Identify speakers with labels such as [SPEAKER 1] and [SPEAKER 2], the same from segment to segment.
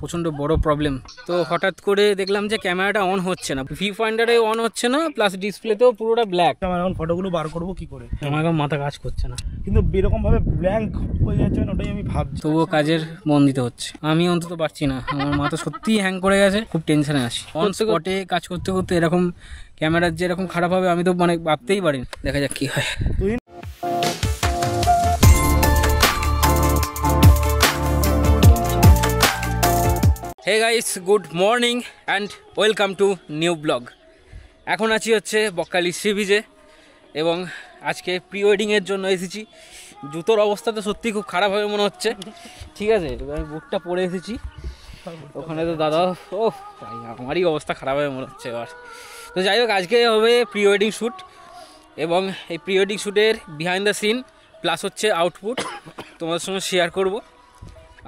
[SPEAKER 1] প্রচণ্ড বড় প্রবলেম। তো হঠাৎ করে দেখলাম যে ক্যামেরাটা অন হচ্ছে না, ভিউ ফাইন্ডারে অন হচ্ছে না, প্লাস ডিসপ্লেতেও পুরোটা ব্ল্যাক।
[SPEAKER 2] আমার এখন ফটোগুলো বার করবো কি করে?
[SPEAKER 1] আমার এখন মাথা কাজ করছে না,
[SPEAKER 2] কিন্তু এরকম ভাবে ব্ল্যাঙ্ক হয়ে যাচ্ছে না, ওটাই আমি ভাবছি।
[SPEAKER 1] তবুও কাজের মন দিতে হচ্ছে। আমি অন্তত পারছি না, আমার মাথা সত্যিই হ্যাং করে গেছে, খুব টেনশনে আছি। অন স্পটে কাজ করতে করতে এরকম ক্যামেরার যে এরকম খারাপ হবে আমি তো মানে ভাবতেই পারিনি। দেখা যাক কি হয়। Hey guys, good morning and welcome to new blog. এখন আছি হচ্ছে বকখালি সি বিচে এবং আজকে প্রি ওয়েডিংয়ের জন্য এসেছি। জুতোর অবস্থা তো সত্যি খুব খারাপ হবে মনে হচ্ছে, ঠিক আছে। আমি বুটটা পরে এসেছি, ওখানে তো দাদা ও ভাই আমারই অবস্থা খারাপ হবে মনে হচ্ছে এবার। তো যাই হোক, আজকে হবে প্রি ওয়েডিং শ্যুট এবং এই প্রি ওয়েডিং শ্যুটের বিহাইন্ড দ্য সিন প্লাস হচ্ছে আউটপুট তোমাদের সঙ্গে শেয়ার করব।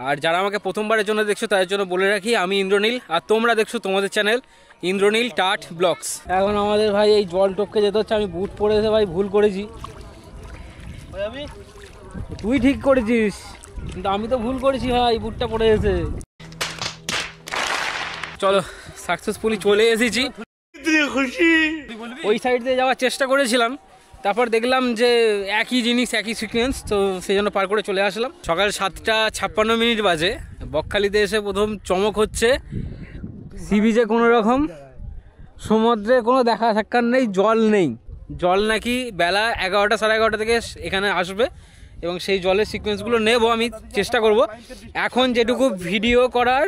[SPEAKER 1] আর যারা আমাকে প্রথমবারের জন্য দেখছো তাদের জন্য বলে রাখি, আমি ইন্দ্রনীল আর তোমরা দেখছো তোমাদের চ্যানেল ইন্দ্রনীল টাট ব্লগস। এখন আমাদের ভাই এই জল টপকে যেতে হচ্ছে। আমি বুট পরে এসে ভাই ভুল করেছি। তুই ঠিক করেছিস কিন্তু আমি তো ভুল করেছি ভাই, বুটটা পরে এসে। চলো, সাকসেসফুলি চলে এসেছি। ওই সাইড দিয়ে যাওয়ার চেষ্টা করেছিলাম, তারপর দেখলাম যে একই জিনিস একই সিকোয়েন্স, তো সেই জন্য পার করে চলে আসলাম। সকাল 7:56 বাজে। বকখালিতে এসে প্রথম চমক হচ্ছে সি বিচে কোনো রকম সমুদ্রে কোনো দেখা সাক্ষাৎ নেই, জল নেই। জল নাকি বেলা 11টা সাড়ে 11টা থেকে এখানে আসবে এবং সেই জলের সিকোয়েন্সগুলো নেব, আমি চেষ্টা করব। এখন যেটুকু ভিডিও করার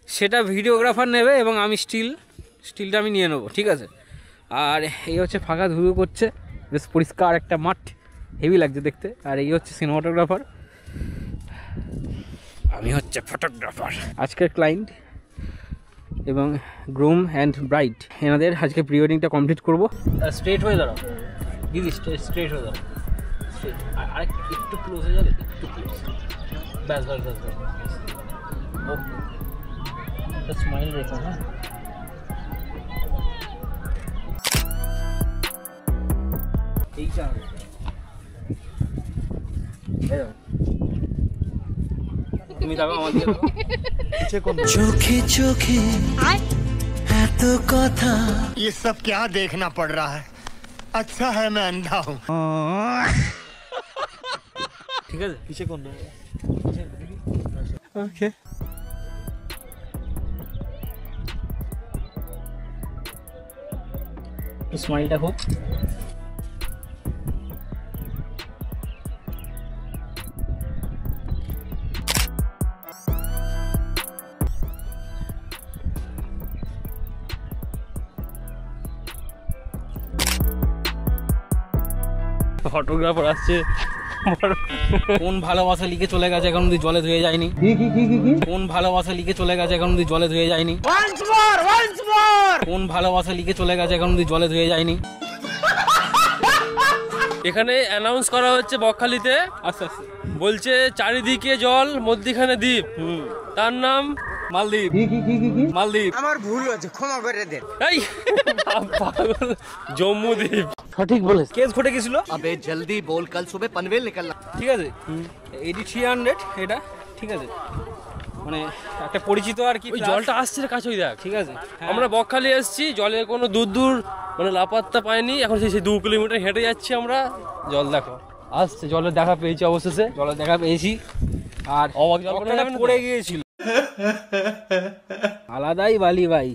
[SPEAKER 1] সেটা ভিডিওগ্রাফার নেবে এবং আমি স্টিলটা আমি নিয়ে নেবো, ঠিক আছে। আর এই হচ্ছে ফাঁকা ধুয়ো করছে, বেশ পরিষ্কার একটা মাঠ, হেভি লাগছে দেখতে। আর এই হচ্ছে সিনেমাটোগ্রাফার, আমি হচ্ছে ফটোগ্রাফার। আজকের ক্লায়েন্ট এবং গ্রুম অ্যান্ড ব্রাইড, এনাদের আজকে প্রি ওয়েডিংটা কমপ্লিট করবো। স্ট্রেট হয়ে দাঁড়াও দিদি, স্ট্রেট হয়ে দাঁড়াও। আর একটু ক্লোজ হয়ে যাবে, একটু ক্লোজ। ব্যাস ব্যাস ব্যাস ব্যাস। ওকে, স্মাইল রেখো। হ্যাঁ, এইটা তুমি দেখো আমার দিকে
[SPEAKER 3] চোখে চোখে এত কথা,
[SPEAKER 4] ये सब क्या देखना पड़ रहा है? अच्छा है मैं अंधा हूँ।
[SPEAKER 1] ঠিক আছে,
[SPEAKER 2] কিসে কোন
[SPEAKER 1] ওকে। স্মাইলটা খুব ফটোগ্রাফার আসছে। কোন ভালোবাসা লিখে চলে গেছে এখন অব্দি জলে ধুয়ে যায়নি। কোন ভালোবাসা লিখে চলে গেছে এখন অব্দি জলে ধুয়ে যায়নি। কোন ভালোবাসা লিখে চলে গেছে এখন অব্দি জলে ধুয়ে যায়নি।
[SPEAKER 5] এখানে অ্যানাউন্স করা হচ্ছে বকখালিতে,
[SPEAKER 1] আচ্ছা আচ্ছা,
[SPEAKER 5] বলছে চারিদিকে জল মধ্যিখানে দ্বীপ, তার নাম মালদ্বীপ। মালদ্বীপ
[SPEAKER 3] আমার ভুল হয়েছে, ক্ষমা করে দেন।
[SPEAKER 5] এই পাগল, জম্মু দ্বীপ।
[SPEAKER 1] সঠিক বলেছ। কেস ঘটে গেছিল।
[SPEAKER 3] আবে জলদি বল, কাল সুবে পনভেল নিকলনা।
[SPEAKER 1] ঠিক আছে, 8300 এটা, ঠিক আছে। মানে একটা পরিচিত আর কি।
[SPEAKER 5] ওই জলটা আসছে রে কাছে, ওই দেখ।
[SPEAKER 1] ঠিক আছে,
[SPEAKER 5] আমরা বকখালি এসেছি, জলের কোনো দূর মানে লাপাত্তা পাইনি। এখন সেই 2 কিলোমিটার হেঁটে যাচ্ছি আমরা।
[SPEAKER 1] জল দেখো আসছে, জলের দেখা পেয়েছি অবশেষে, জলের দেখা পেয়েছি। আর
[SPEAKER 5] অবাক জল
[SPEAKER 1] পড়ে গিয়েছিল। আলাদাই বালি ভাই,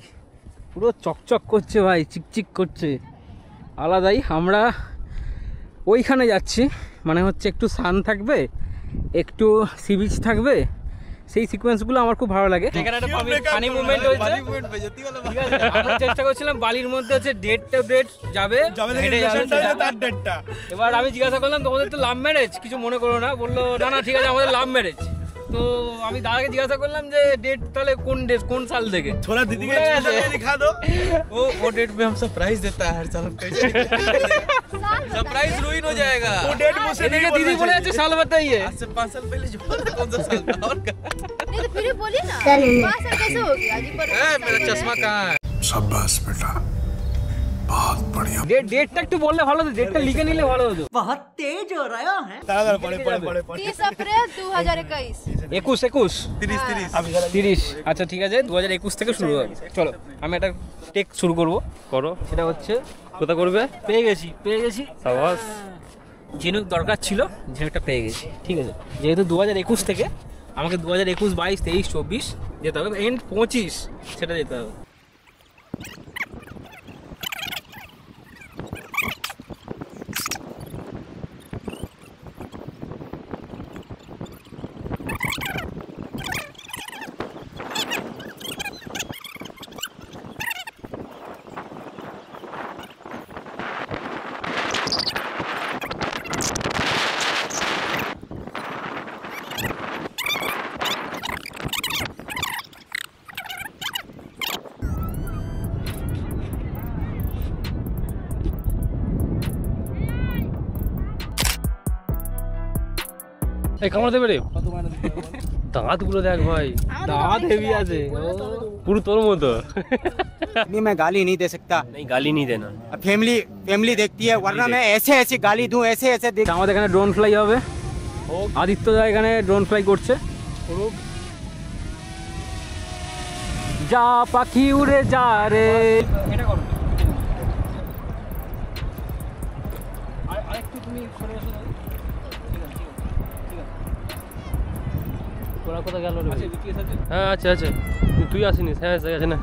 [SPEAKER 1] পুরো চকচক করছে ভাই, চিকচিক করছে, আলাদাই। আমরা ওইখানে যাচ্ছি, মানে হচ্ছে একটু সান থাকবে, একটু সি বিচ থাকবে, সেই সিকোয়েন্সগুলো আমার খুব ভালো লাগে। এখানে একটা ফানি মুভমেন্ট হয়েছে, ঠিক আছে। আমরা চেষ্টা করছিলাম বালির মধ্যে হচ্ছে ডেট যাবে, এবার আমি জিজ্ঞাসা করলাম তোমাদের তো লাভ ম্যারেজ, কিছু মনে করো না। বললো না না ঠিক আছে আমাদের লাভ ম্যারেজ। তো আমি দাদাকে জিজ্ঞাসা করলাম যে ডেট তাহলে কোন সাল থেকে।
[SPEAKER 2] थोड़ा दीदी का दिखा दो। वो डेट में हम सरप्राइज देता है हर साल, हम कैसे सरप्राइज रुइन हो जाएगा। वो डेट मुझसे नहीं बोलना।
[SPEAKER 1] दीदी बोले अच्छा साल बताइए।
[SPEAKER 2] आज से 5 साल पहले जो कौन सा साल था और क्या?
[SPEAKER 6] नहीं तो फिर बोलिए ना 5 साल कैसे हो गया? अजी पर
[SPEAKER 2] मेरा चश्मा कहाँ है?
[SPEAKER 4] शाबाश बेटा,
[SPEAKER 1] ডেটটা একটু বললে ভালো হতো, ডেটটা লিখে নিলে ভালো হতো।
[SPEAKER 3] बहुत तेज हो रहा है
[SPEAKER 6] 30 अप्रैल 2021।
[SPEAKER 1] 21 30। আচ্ছা ঠিক আছে, 2021 থেকে শুরু হবে। চলো আমি একটা টেক শুরু করব।
[SPEAKER 5] করো।
[SPEAKER 1] এটা হচ্ছে
[SPEAKER 5] কোথা করবে?
[SPEAKER 1] পেয়ে গেছি।
[SPEAKER 5] সাবাস।
[SPEAKER 1] ঝিনুক দরকার ছিল, ঝিনুকটা পেয়ে গেছি। ঠিক আছে, যেহেতু 2021 থেকে আমাকে 2021, 22, 23, 24 যেতে হবে, এন্ড 25 সেটা যেতে হবে।
[SPEAKER 5] এই কামড় দেবে রে, দাঁতগুলো দেখ ভাই,
[SPEAKER 1] দাঁত হেভি আছে
[SPEAKER 5] পুরো তোর মতো।
[SPEAKER 3] नहीं मैं गाली नहीं दे सकता
[SPEAKER 5] नहीं गाली नहीं देना।
[SPEAKER 3] फैमिली देखती है वरना मैं ऐसे गाली दूं ऐसे
[SPEAKER 1] আমাদের এখানে ড্রোন ফ্লাই হবে। আদিত্য দা এখানে ড্রোন ফ্লাই করছে। যা পাখি উড়ে যা রে, এটা করো। আরেকটু তুমি সরে আসো।
[SPEAKER 5] তোরা কোথা গেল রে? হ্যাঁ আচ্ছা তুই আসিনিস? হ্যাঁ আছে না।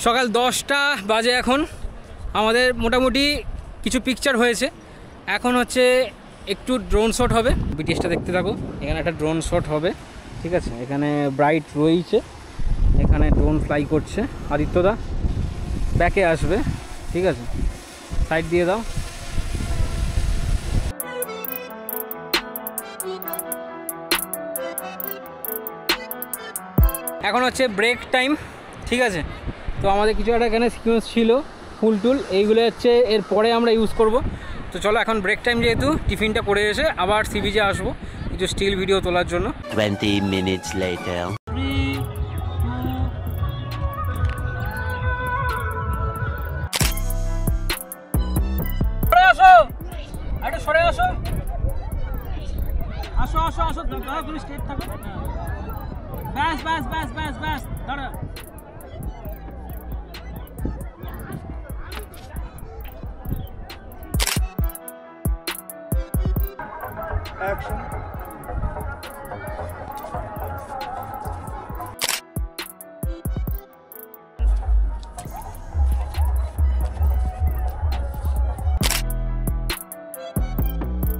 [SPEAKER 1] সকাল 10টা বাজে এখন। আমাদের মোটামুটি কিছু পিকচার হয়েছে, এখন হচ্ছে একটু ড্রোন শট হবে। বিটিএসটা দেখতে থাকো, এখানে একটা ড্রোন শট হবে। ঠিক আছে, এখানে ব্রাইট রয়েছে, এখানে ড্রোন ফ্লাই করছে। আদিত্যদা ব্যাকে আসবে। ঠিক আছে, সাইড দিয়ে দাও। এখন হচ্ছে ব্রেক টাইম। ঠিক আছে, তো আমাদের কিছু একটা এখানে সিকোয়েন্স ছিল, ফুল টুল, এইগুলো হচ্ছে এর পরে আমরা ইউজ করব। তো চলো এখন ব্রেক টাইম, যেহেতু টিফিনটা করে এসে আবার সি বিচে আসবো কিছু স্টিল ভিডিও তোলার জন্য।
[SPEAKER 3] 20 minutes later
[SPEAKER 1] সরে আসো, আসো আসো আসো, দাঁড়া তুমি স্টেট থাকো। ব্যাস ব্যাস ব্যাস ব্যাস ব্যাস, দাঁড়া।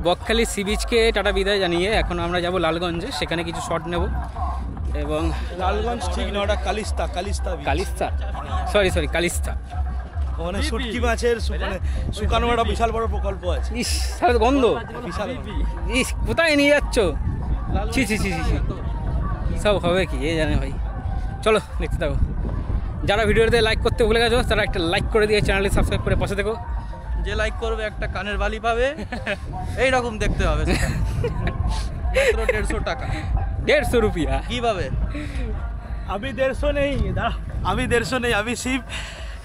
[SPEAKER 1] বকখালি সি বিচকে টাটা বিদায় জানিয়ে এখন আমরা যাব লালগঞ্জে, সেখানে কিছু শট নেব। এবং
[SPEAKER 2] লালগঞ্জ ঠিক না, ওটা কালিস্তা
[SPEAKER 1] কালিস্তা
[SPEAKER 2] ওখানে শুটকি মাছের মানে শুকানো একটা বিশাল বড় প্রকল্প আছে।
[SPEAKER 1] ইস সারা গন্ধ,
[SPEAKER 2] বিশাল।
[SPEAKER 1] ইস কোথায় নিয়ে যাচ্ছ? ছি ছি ছি ছি, সব হবে কি এ জানে ভাই। চলো দেখতে থাকো। যারা ভিডিওতে লাইক করতে ভুলে গেছো তারা একটা লাইক করে দিয়ে চ্যানেলটি সাবস্ক্রাইব করে পাশে দেখো।
[SPEAKER 2] যে লাইক করবে একটা কানের বালি পাবে, এইরকম দেখতে হবে। মাত্র 150 টাকা।
[SPEAKER 1] 150 रुपया
[SPEAKER 2] কিভাবে? আমি 150 নেই, আমি শিব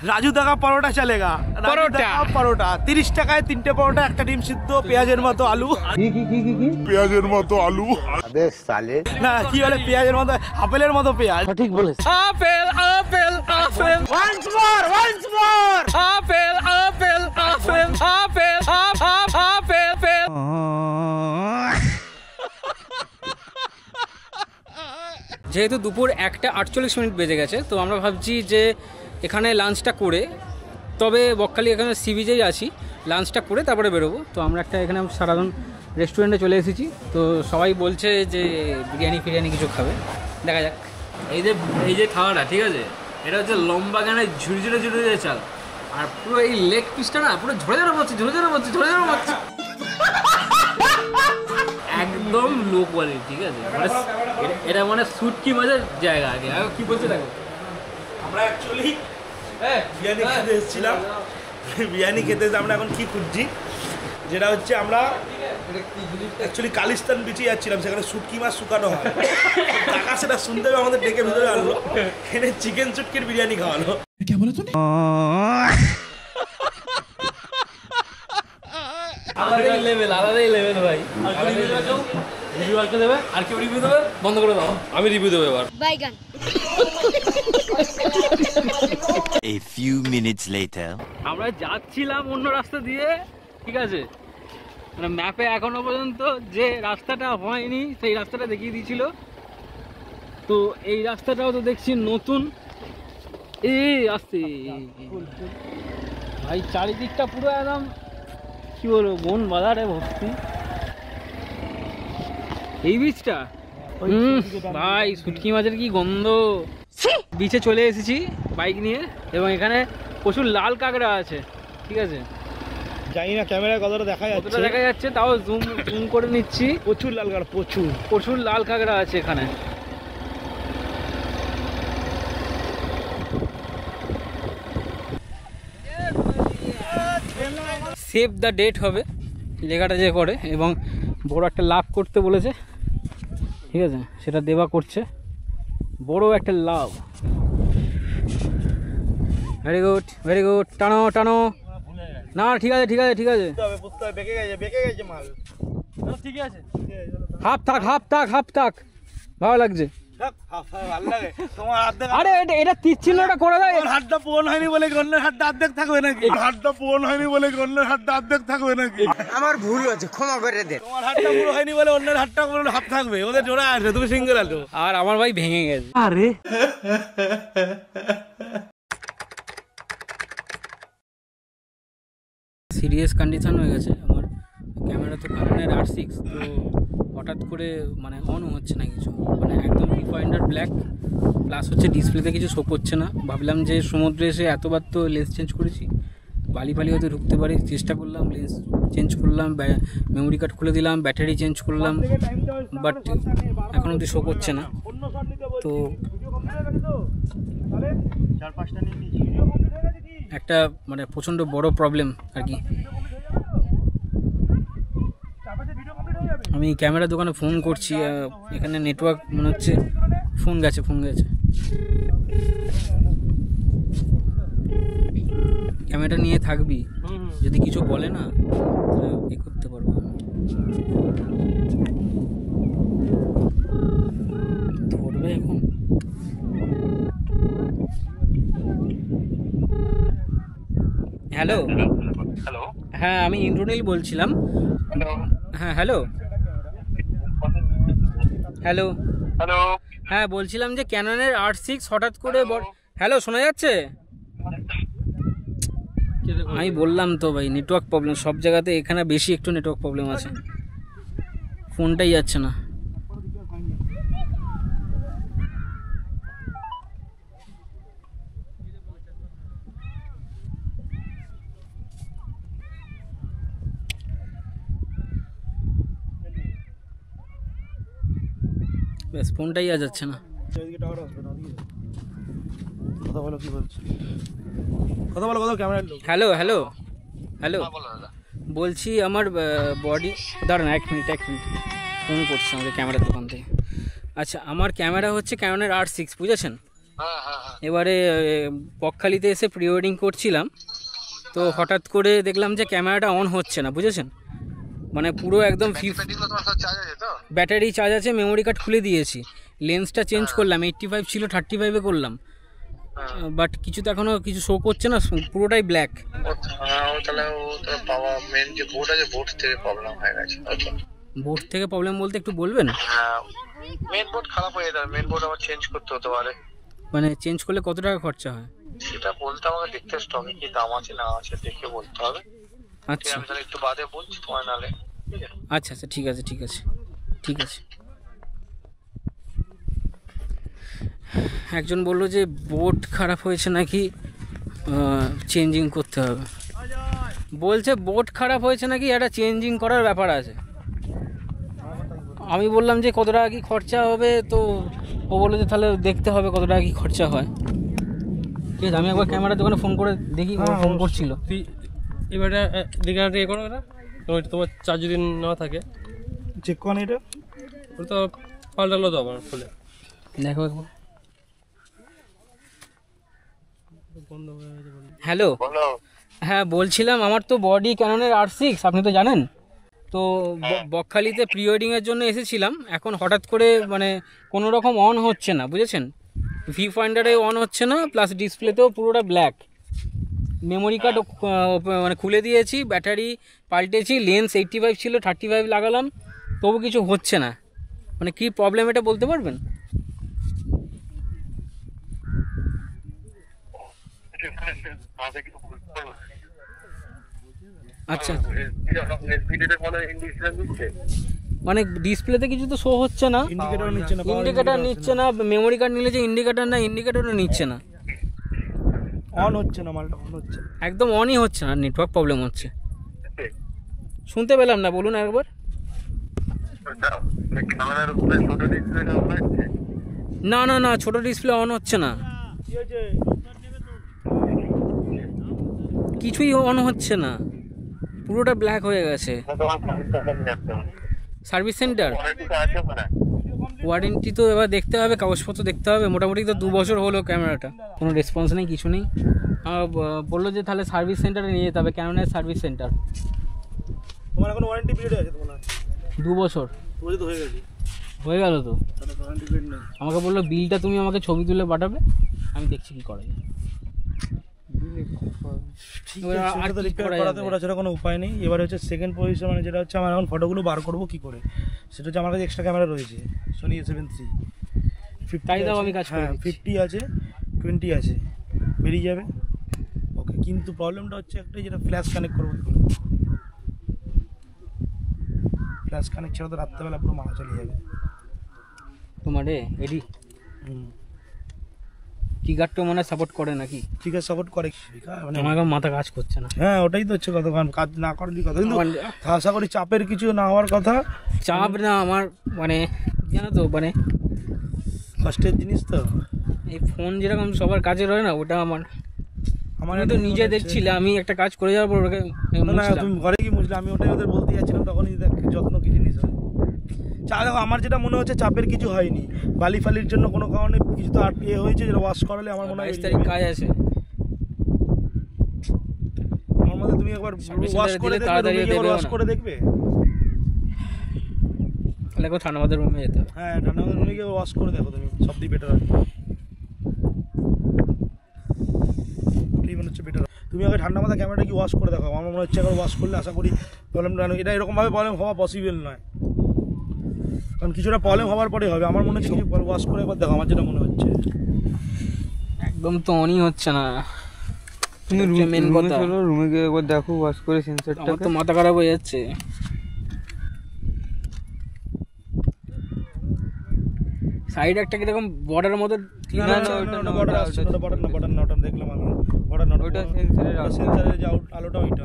[SPEAKER 2] রাজু দাকা পরোটা চলেগা।
[SPEAKER 1] পরোটা?
[SPEAKER 2] পরোটা 30 টাকায় 3টে পরোটা, একটা ডিম সিদ্ধ, পেঁয়াজের মতো আলু।
[SPEAKER 4] পেঁয়াজের মতো আলু।
[SPEAKER 2] না কি বলে পেঁয়াজের মতো, আপেলের মতো পেঁয়াজ।
[SPEAKER 5] Apple apple apple apple apple apple apple apple.
[SPEAKER 1] যেহেতু দুপুর 1:48 বেজে গেছে, তো আমরা ভাবছি যে এখানে লাঞ্চটা করে, তবে বকখালি এখানে সি বিচেই আছি, লাঞ্চটা করে তারপরে বেরোবো। তো আমরা একটা এখানে সাধারণ রেস্টুরেন্টে চলে এসেছি। তো সবাই বলছে যে বিরিয়ানি কিছু খাবে, দেখা যাক। এই যে খাওয়াটা, ঠিক আছে, এটা হচ্ছে লম্বা গানে ঝুড়ি চাল, আর পুরো এই লেগ পিসটা না পুরো ঝরে পড়ছে একদম লো কোয়ালিটি, ঠিক আছে। মানে এটা মানে শুটকি মাছের জায়গা। আগে কি বলছে দেখো,
[SPEAKER 2] আমরা অ্যাকচুয়ালি বিরিয়ানি খেতে এসেছিলাম। বিরিয়ানি খেতে এসে আমরা এখন কি খুঁজছি, যেটা হচ্ছে আমরা অ্যাকচুয়ালি কালিস্তান বিচে যাচ্ছিলাম, সেখানে শুটকি মাছ শুকানো হয়। টাকা সেটা শুনতে হবে, আমাদের ডেকে ভিতরে আনলো, এখানে চিকেন শুটকির বিরিয়ানি খাওয়ালো।
[SPEAKER 1] আলাদাই লেভেল ভাই। রিভিউ আর কে দেবে? আর কেউ রিভিউ দেবে? বন্ধ করে দাও,
[SPEAKER 5] আমি রিভিউ দেবো এবার।
[SPEAKER 6] বাইগান।
[SPEAKER 7] A few minutes later.
[SPEAKER 1] আমরা যাচ্ছিলাম অন্য রাস্তা দিয়ে, ঠিক আছে, মানে ম্যাপে এখনো পর্যন্ত যে রাস্তাটা হয়নি সেই রাস্তাটা দেখিয়ে দিয়েছিল। তো এই রাস্তাটাও তো দেখছি নতুন। আসতে ভাই চারিদিকটা পুরো একদম কি বলবো, বন বাজারে ভর্তি। এই বীজটা ভাই শুটকি মাছের কি গন্ধ। বিচে চলে এসেছি বাইক নিয়ে, এবং এখানে প্রচুর লাল কাঁকড়া আছে, ঠিক আছে।
[SPEAKER 2] জানি না ক্যামেরায় কতটা দেখা
[SPEAKER 1] যাচ্ছে, তাও জুম করে নিচ্ছি।
[SPEAKER 2] প্রচুর লাল কাঁকড়া,
[SPEAKER 1] প্রচুর লাল কাঁকড়া আছে এখানে। সেভ দ্য ডেট হবে লেখাটা যে করে, এবং বড় একটা লাভ করতে বলেছে, ঠিক আছে, সেটা দেবা করছে। বড় একটা লাভ। Very good. টানো। না ঠিক আছে।
[SPEAKER 2] বেঁকে গেছে মাল।
[SPEAKER 5] ঠিক আছে,
[SPEAKER 1] হাফ থাক ভালো লাগছে। আরে এটা তীর চিহ্নটা করে দেয়।
[SPEAKER 2] হাতটা পূরণ হয়নি বলে অন্যের হাতটা অর্ধেক থাকবে নাকি?
[SPEAKER 3] আমার ভুল হয়েছে, ক্ষমা করে দে।
[SPEAKER 2] তোমার হাতটা পুরো হয়নি বলে অন্যের হাতটা পুরো হাফ থাকবে, ওদের জোড়া আছে, তুমি সিঙ্গেল আছো।
[SPEAKER 1] আর আমার ভাই ভেঙে গেছে।
[SPEAKER 2] আরে
[SPEAKER 1] সিরিয়াস কন্ডিশন হয়ে গেছে আমার ক্যামেরা, তো Canon R6, তো হঠাৎ করে মানে অন হচ্ছে না কিছু, মানে একদম রিফাইন্ডার ব্ল্যাক, প্লাস হচ্ছে ডিসপ্লেতে কিছু শো করছে না। ভাবলাম যে সমুদ্রে এসে এতবার তো লেন্স চেঞ্জ করেছি, বালি হয়তো ঢুকতে পারি, চেষ্টা করলাম, লেন্স চেঞ্জ করলাম, মেমোরি কার্ড খুলে দিলাম, ব্যাটারি চেঞ্জ করলাম, বাট এখন অবধি শো করছে না। তো একটা মানে প্রচণ্ড বড় প্রবলেম আর কি। আমি ক্যামেরা দোকানে ফোন করছি, এখানে নেটওয়ার্ক মনে হচ্ছে ফোন গেছে। ক্যামেরাটা নিয়ে থাকবি, যদি কিছু বলে না এ করতে পারবো। ধরবে এখন। হ্যালো, হ্যাঁ আমি ইন্দ্রনীল বলছিলাম। হ্যাঁ হ্যালো, হ্যাঁ বলছিলাম যে ক্যাননের R6 হঠাৎ করে হ্যালো শোনা যাচ্ছে? আমি বললাম তো ভাই নেটওয়ার্ক প্রবলেম সব জায়গাতে, এখানে বেশি একটু নেটওয়ার্ক প্রবলেম আছে, ফোনটাই যাচ্ছে না। বেশ ফোনটাই আর যাচ্ছে না। হ্যালো বলছি আমার বডি, দাঁড়ান এক মিনিট ফোন করছে আমাদের ক্যামেরার দোকান থেকে। আচ্ছা আমার ক্যামেরা হচ্ছে ক্যাননের R6 বুঝেছেন, এবারে বকখালিতে এসে প্রি ওয়েডিং করছিলাম, তো হঠাৎ করে দেখলাম যে ক্যামেরাটা অন হচ্ছে না, বুঝেছেন? মানে পুরো একদম ব্যাটারি চার্জ আছে, মেমোরি কার্ড খুলে দিয়েছি, লেন্সটা চেঞ্জ করলাম, 85 ছিল 35-এ করলাম, বাট কিছু তো এখনো কিছু শো করছে না, পুরোটাই ব্ল্যাক। বোর্ড থেকে প্রবলেম বলতে একটু বলবেন?
[SPEAKER 8] মেন বোর্ড খারাপ হয়ে যাবে, মেন বোর্ড আবার চেঞ্জ করতে হতে পারে।
[SPEAKER 1] মানে চেঞ্জ করলে কত টাকা খরচা হয়
[SPEAKER 8] সেটা বলতে আমাকে দেখতে, স্টকে কি দাম আছে না আছে দেখে বলতে হবে।
[SPEAKER 1] আচ্ছা
[SPEAKER 8] আমি তাহলে একটু বাদে বলছি তোমার, নালে।
[SPEAKER 1] আচ্ছা আচ্ছা ঠিক আছে ঠিক আছে ঠিক আছে। একজন বললো যে বোর্ড খারাপ হয়েছে নাকি, চেঞ্জিং করতে হবে, বলছে বোর্ড খারাপ হয়েছে নাকি, একটা চেঞ্জিং করার ব্যাপার আছে। আমি বললাম যে কত টাকা কি খরচা হবে, তো ও বললো যে তাহলে দেখতে হবে কত টাকা কি খরচা হয়। ঠিক আছে, আমি একবার ক্যামেরার দোকানে ফোন করে দেখি, ফোন করছিল।
[SPEAKER 5] তুই এবারে দীঘাটা এ করো না, তোমার চার্জ যদি না থাকে
[SPEAKER 2] চেক কর এটা,
[SPEAKER 5] ওটা তো পাল্টালো তো আবার খুলে
[SPEAKER 1] দেখো একবার। হ্যালো, হ্যাঁ বলছিলাম আমার তো বডি ক্যাননের R6, আপনি তো জানেন তো। বকখালিতে প্রি ওয়েডিংয়ের জন্য এসেছিলাম, এখন হঠাৎ করে মানে কোনো রকম অন হচ্ছে না, বুঝেছেন? ভি ফাইন্ডারে অন হচ্ছে না, প্লাস ডিসপ্লেতেও পুরোটা ব্ল্যাক। মেমোরি কার্ড মানে খুলে দিয়েছি, ব্যাটারি পাল্টেছি, লেন্স 85 ছিল 35 লাগালাম, তবু কিছু হচ্ছে না। মানে কী প্রবলেম এটা বলতে পারবেন? আচ্ছা, মানে ডিসপ্লেতে কিছু তো শো হচ্ছে না, ইন্ডিকেটর নিচ্ছে না, মেমোরি কার্ড নিলে যে ইন্ডিকেটর না, ইন্ডিকেটরও নিচ্ছে না,
[SPEAKER 2] অন হচ্ছে না, মালটা অন হচ্ছে
[SPEAKER 1] একদম অনই হচ্ছে না, নেটওয়ার্ক প্রবলেম হচ্ছে। শুনতে পেলাম না, বলুন একবার। না না না, ছোট ডিসপ্লে অন হচ্ছে না, কিছুই অন হচ্ছে না, পুরোটা ব্ল্যাক হয়ে গেছে। সার্ভিস সেন্টার ওয়ারেন্টি তো এবার দেখতে হবে, কাগজপত্র দেখতে হবে। মোটামুটি তো 2 বছর হলো ক্যামেরাটা, কোনো রেসপন্স নেই, কিছু নেই। বললো যে তাহলে সার্ভিস সেন্টারে নিয়ে যেতে হবে, ক্যাননের সার্ভিস সেন্টার।
[SPEAKER 2] তোমার এখন ওয়ারেন্টি পিরিয়ড আছে তোমার?
[SPEAKER 1] 2 বছর
[SPEAKER 2] তো হয়ে গেছে,
[SPEAKER 1] হয়ে গেল তো।
[SPEAKER 2] তাহলে ওয়ারেন্টি পিরিয়ড নেই।
[SPEAKER 1] আমাকে বললো বিলটা তুমি আমাকে ছবি তুলে পাঠাবে, আমি দেখছি কী করা যায়।
[SPEAKER 2] করাতে কোনো উপায় নেই। এবার হচ্ছে সেকেন্ড পজিশন, মানে যেটা হচ্ছে আমার এখন ফটোগুলো বার করবো কী করে, সেটা হচ্ছে আমার কাছে এক্সট্রা ক্যামেরা রয়েছে, Sony A7 III 50।
[SPEAKER 1] তাই দাও, আমি কাজ করি।
[SPEAKER 2] 50 আছে, 20 আছে, বেরিয়ে যাবে। ওকে, কিন্তু প্রবলেমটা হচ্ছে একটাই, যেটা ফ্ল্যাশ কানেক্ট করবো। ফ্ল্যাশ কানেক্ট ছাড়া তো রাত্রেবেলা পুরো মারা চলে যাবে
[SPEAKER 1] তোমার এডি। কি গার্ডটা মনে সাপোর্ট করে নাকি?
[SPEAKER 2] ঠিক আছে, সাপোর্ট করে, মানে
[SPEAKER 1] আমার মাথা কাজ করছে না।
[SPEAKER 2] হ্যাঁ, ওটাই তো হচ্ছে কথা, কাজ না করার কথা। কিন্তু আশা করি চাপের কিছু না হওয়ার কথা।
[SPEAKER 1] চাপ না আমার, মানে জানো তো, মানে
[SPEAKER 2] কষ্টের জিনিস তো।
[SPEAKER 1] এই ফোন যেরকম সবার কাজে রয় না, ওটা আমার তো নিজে দেখছিলে, আমি একটা কাজ করে যাওয়ার পর ওকে
[SPEAKER 2] না, তুমি ঘরে কি মুছলে, আমি ওটাই ওদের বলতে যাচ্ছিলাম, তখনই দেখ যত্ন কি জিনিস হয়। আমার যেটা মনে হচ্ছে চাপের কিছু হয়নি, বালি ফালির জন্য কোনো কারণে কিছু তো হয়েছে, যেটা ওয়াশ করালে আমার মনে হয়
[SPEAKER 1] 22 তারিখ কাজ আছে।
[SPEAKER 2] আমার মধ্যে তুমি একবার ওয়াশ করে দেখবে, ওয়াশ করে দেখবে,
[SPEAKER 1] তাহলে একবার ঠান্ডা রুমে যেতে হবে।
[SPEAKER 2] হ্যাঁ, ঠান্ডা রুমে গিয়ে ওয়াশ করে দেখো, তুমি সবথেকে বেটার হবে, মনে হচ্ছে বেটার। তুমি আগে ঠান্ডা মাথা ক্যামেরাটা কি ওয়াশ করে দেখো, আমার মনে হচ্ছে একবার ওয়াশ করলে আশা করি প্রবলেমটা, এটা এরকমভাবে প্রবলেম হওয়া পসিবল নয়, কারণ কিছুটা প্রবলেম হওয়ার পরে হবে। আমার মনে হচ্ছে কিছু ওয়াশ করে একবার দেখো, আমার যেটা মনে হচ্ছে।
[SPEAKER 1] একদম তো অনই হচ্ছে না,
[SPEAKER 9] তুমি রুমে গিয়ে একবার দেখো ওয়াশ করে সেন্সরটা।
[SPEAKER 1] আমার তো মাথা খারাপ হয়ে যাচ্ছে। সাইড একটা কিরকম বর্ডারের মতো,
[SPEAKER 2] বর্ডার আসছে না, বর্ডার না, ওটা দেখলাম আমি, বর্ডার না, ওটা সেন্সরের যে আলোটা, ওইটা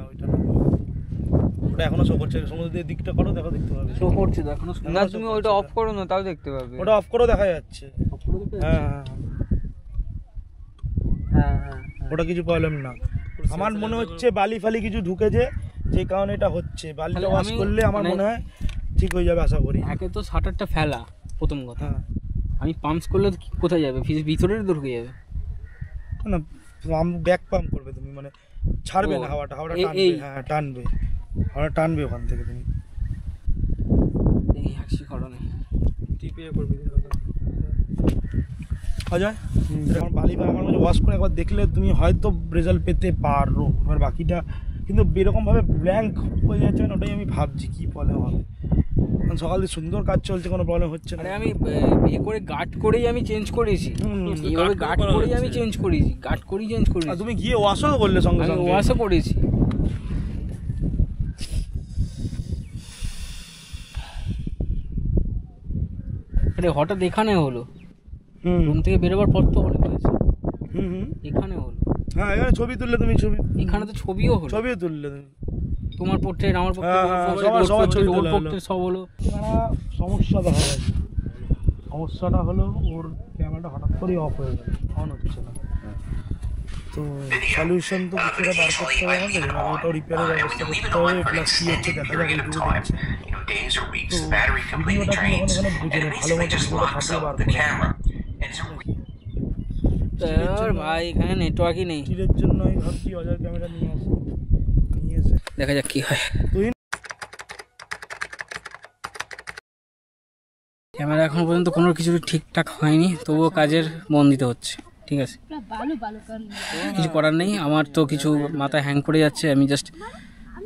[SPEAKER 2] ওটা এখনো শো করছে। সমুদ্রের দিকটা করো, দেখো, দেখতে পাবে
[SPEAKER 1] শো করছে তো এখনো
[SPEAKER 9] না। তুমি ওটা অফ করো না, তাও দেখতে পাবে।
[SPEAKER 2] ওটা অফ করে দেখা যাচ্ছে। হ্যাঁ, ওটা কিছু প্রবলেম না। আমার মনে হচ্ছে বালি ফালি কিছু ঢুকেছে, যে কারণে এটা হচ্ছে। বালিটা ওয়াশ করলে আমার মনে হয় ঠিক হয়ে যাবে, আশা করি।
[SPEAKER 1] একে তো শাটারটা ফেলা প্রথম কথা, আমি পাম্পস করলে তো কোথায় যাবে? ভিতরে ঢুকে যাবে
[SPEAKER 2] না, ব্যাক পাম্প করবে তুমি, মানে ছাড়বে না হাওয়াটা টানবে। হ্যাঁ টানবে, হাওয়াটা টানবে ওখান থেকে তুমি।
[SPEAKER 1] এই হাসি কারণে
[SPEAKER 2] টিপিয়ে করবে অজয়। যখন বালিকা আমার মধ্যে ওয়াশ করে একবার দেখলে তুমি হয়তো রেজাল্ট পেতে পারো। এবার বাকিটা কিন্তু এরকমভাবে ব্ল্যাঙ্ক হয়ে যাচ্ছে না, ওটাই আমি ভাবছি কী প্রবলেম হবে। কারণ সকাল থেকে সুন্দর কাজ চলছে, কোনো প্রবলেম হচ্ছে না।
[SPEAKER 1] আরে আমি এ করে গার্ড করেই আমি চেঞ্জ করেছি, এইভাবে গার্ড করেই আমি চেঞ্জ করেছি, গার্ড করেই চেঞ্জ করেছি।
[SPEAKER 2] তুমি গিয়ে ওয়াশও করলে সঙ্গে সঙ্গে?
[SPEAKER 1] ওয়াশও করেছি। আরে হঠাৎ এখানে হলো, রুম থেকে বেরোবার পর তো অনেক হয়েছে। এখানে হলো।
[SPEAKER 2] হ্যাঁ এখানে ছবি তুললে তুমি, ছবি
[SPEAKER 1] এখানে তো ছবিও হলো,
[SPEAKER 2] ছবিও তুললে তুমি।
[SPEAKER 1] তোমার পোর্ট্রেট, আমার পোর্ট্রেট সব হলো।
[SPEAKER 2] সমস্যা দেখা গেছে, সমস্যাটা হলো ওর ক্যামেরাটা হঠাৎ করেই অফ হয়ে গেল, অন হচ্ছে না। তো সলিউশন তো কিছুটা বার করতে হবে আমাদের, ওটাও রিপেয়ারের ব্যবস্থা করতে হবে। প্লাস কী হচ্ছে দেখা যাবে, এইটুকু দেখছে। তো ভিডিওটা তুমি ওখানে বুঝে নেই, ভালো মতো ভিডিওটা ফাটিয়ে বার করে।
[SPEAKER 1] ভাই এখানে নেটওয়ার্কই নেই,
[SPEAKER 2] টিরের জন্য আমি ভাবছি অজয় ক্যামেরা নিয়ে এসে
[SPEAKER 1] দেখা যাক কি হয়। ক্যামেরা এখন পর্যন্ত কোনো কিছু ঠিকঠাক হয়নি, তবুও কাজের মন দিতে হচ্ছে, ঠিক আছে, কিছু করার নেই। আমার তো কিছু মাথায় হ্যাং করে যাচ্ছে। আমি জাস্ট,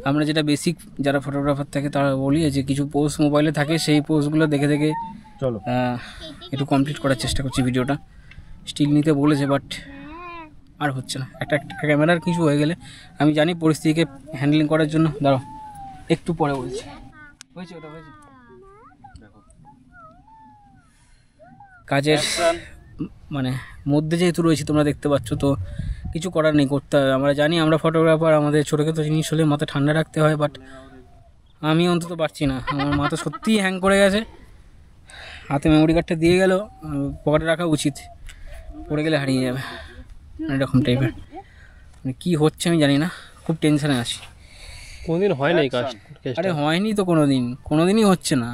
[SPEAKER 1] আমরা যেটা বেসিক যারা ফটোগ্রাফার থাকে তারা বলি যে কিছু পোস্ট মোবাইলে থাকে, সেই পোস্টগুলো দেখে দেখে
[SPEAKER 2] চলো
[SPEAKER 1] একটু কমপ্লিট করার চেষ্টা করছি। ভিডিওটা স্টিল নিতে বলেছে, বাট আর হচ্ছে না। একটা ক্যামেরার কিছু হয়ে গেলে আমি জানি পরিস্থিতিকে হ্যান্ডেলিং করার জন্য। দাঁড়াও একটু পরে বলছি। হয়েছে ওটা, হয়েছে। কাজের মানে মধ্যে যেহেতু রয়েছে তোমরা দেখতে পাচ্ছ, তো কিছু করার নেই, করতে হবে। আমরা জানি আমরা ফটোগ্রাফার, আমাদের ছোটোখাটো জিনিস হলে মাথা ঠান্ডা রাখতে হয়, বাট আমি অন্তত পারছি না। আমার মাথা সত্যিই হ্যাং করে গেছে। হাতে মেমোরি কার্ডটা দিয়ে গেল, পকেটে রাখা উচিত, পড়ে গেলে হারিয়ে যাবে, এরকম টাইপের। মানে কী হচ্ছে আমি জানি না, খুব টেনশানে আছি।
[SPEAKER 5] কোনোদিন হয় না এই কাজ?
[SPEAKER 1] আরে হয়নি তো কোনোদিনই হচ্ছে না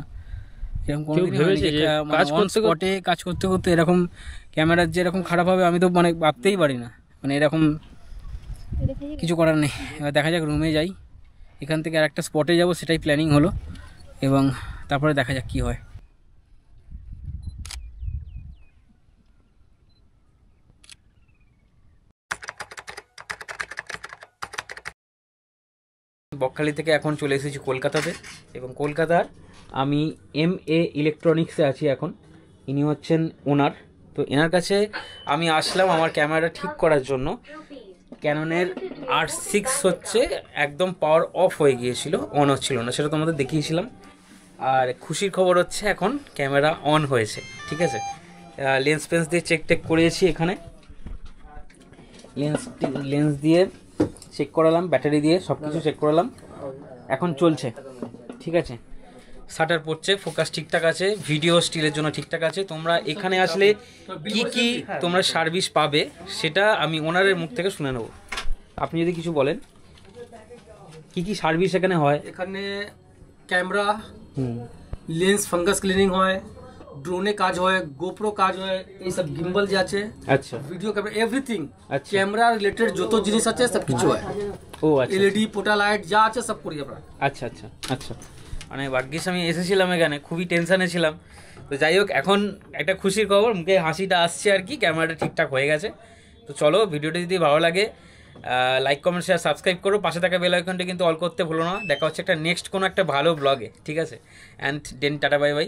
[SPEAKER 1] এরকম। স্পটে কাজ করতে করতে এরকম ক্যামেরার যে এরকম খারাপ হবে আমি তো মানে ভাবতেই পারি না। মানে এরকম কিছু করার নেই। এবার দেখা যাক, রুমে যাই, এখান থেকে আর একটা স্পটে যাব, সেটাই প্ল্যানিং হলো, এবং তারপরে দেখা যাক কী হয়। বকখালি থেকে এখন চলে এসেছি কলকাতাতে, এবং কলকাতার আমি MA ইলেকট্রনিক্সে আছি এখন। ইনি হচ্ছেন ওনার। তো এনার কাছে আমি আসলাম আমার ক্যামেরাটা ঠিক করার জন্য। ক্যাননের R6 হচ্ছে একদম পাওয়ার অফ হয়ে গিয়েছিল, অন হচ্ছিল না, সেটা তোমাদের দেখিয়েছিলাম। আর খুশির খবর হচ্ছে এখন ক্যামেরা অন হয়েছে, ঠিক আছে। লেন্স পেন্স দিয়ে চেক করিয়েছি, এখানে লেন্স দিয়ে চেক করালাম, ব্যাটারি দিয়ে সব কিছু চেক করালাম, এখন চলছে, ঠিক আছে। শাটার পড়ছে, ফোকাস ঠিকঠাক আছে, ভিডিও স্টিলের জন্য ঠিকঠাক আছে। তোমরা এখানে আসলে কি কি তোমরা সার্ভিস পাবে সেটা আমি ওনারের মুখ থেকে শুনে নেব। আপনি যদি কিছু বলেন, কি কি সার্ভিস এখানে হয়?
[SPEAKER 10] এখানে ক্যামেরা, লেন্স ফাঙ্গাস ক্লিনিং হয়, ড্রোনে কাজ হয়, গোপ্রো কাজ হয়, এই সব গিম্বল যে আছে,
[SPEAKER 1] আচ্ছা,
[SPEAKER 10] video camera, everything, camera related যত জিনিস আছে সব কিছু হয়।
[SPEAKER 1] ও আচ্ছা,
[SPEAKER 10] এলইডি পোটা লাইট যা আছে সব করি আমরা।
[SPEAKER 1] আচ্ছা আচ্ছা আচ্ছা। মানে ভাগ্যিস আমি এসেছিলাম এখানে, খুবই টেনশানে ছিলাম। তো যাই হোক, এখন একটা খুশির খবর, মুখে হাসিটা আসছে আর কি, ক্যামেরাটা ঠিকঠাক হয়ে গেছে। তো চলো, ভিডিওটা যদি ভালো লাগে লাইক কমেন্ট শেয়ার সাবস্ক্রাইব করো, পাশে থাকা বেল আইকনটা কিন্তু অল করতে ভুলো না। দেখা হচ্ছে একটা নেক্সট কোনো একটা ভালো ব্লগে, ঠিক আছে। And then tata bye by.